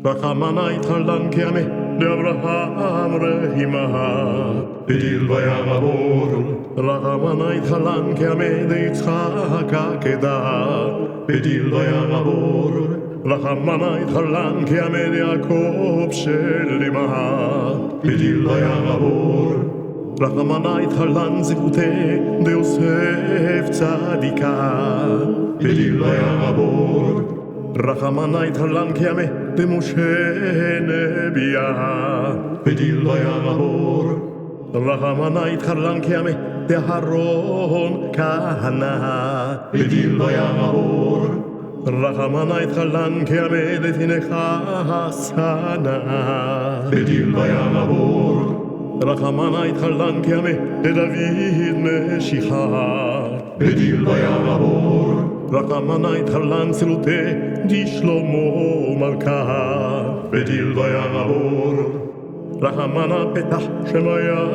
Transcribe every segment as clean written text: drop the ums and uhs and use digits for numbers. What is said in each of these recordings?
רחמנא יתחלן כעמי לאברהם רחימה בדיל בים הבור רחמנא יתחלן כעמי ליצחק עקדה בדיל בים הבור רחמנא יתחלן כעמי ליעקב של אמה בדיל בים הבור רחמנא יתחלן זכותי ליוסף צדיקה בדיל בים הבור רחמנא יתחלן כעמי למשה נביאה בדיל בים הבור רחמנא יתחלן כעמי לאהרון כהנא בדיל בים הבור רחמנא יתחלן כעמי לפנחס הנא בדיל בים הבור רחמנא יתחלן כעמי לדוד משיחה בדיל בים הבור רחמנא יתחלן צלותי דשלמה מלכה בדיל בים הבור רחמנא פתח שמיה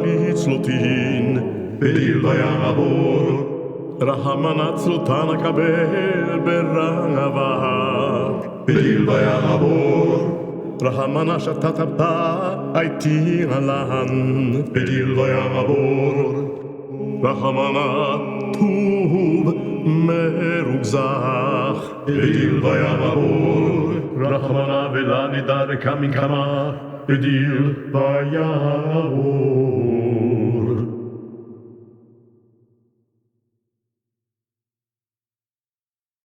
לצלותין בדיל בים הבור רחמנא צלותן אקבל ברעבה בדיל בים הבור רחמנא שתת עבדה הייתי עלן בדיל בים הבור רחמנא טוב מרוגזך בדיל בים הבור רחמנא ולה נדר קמי קמה בדיל בים הבור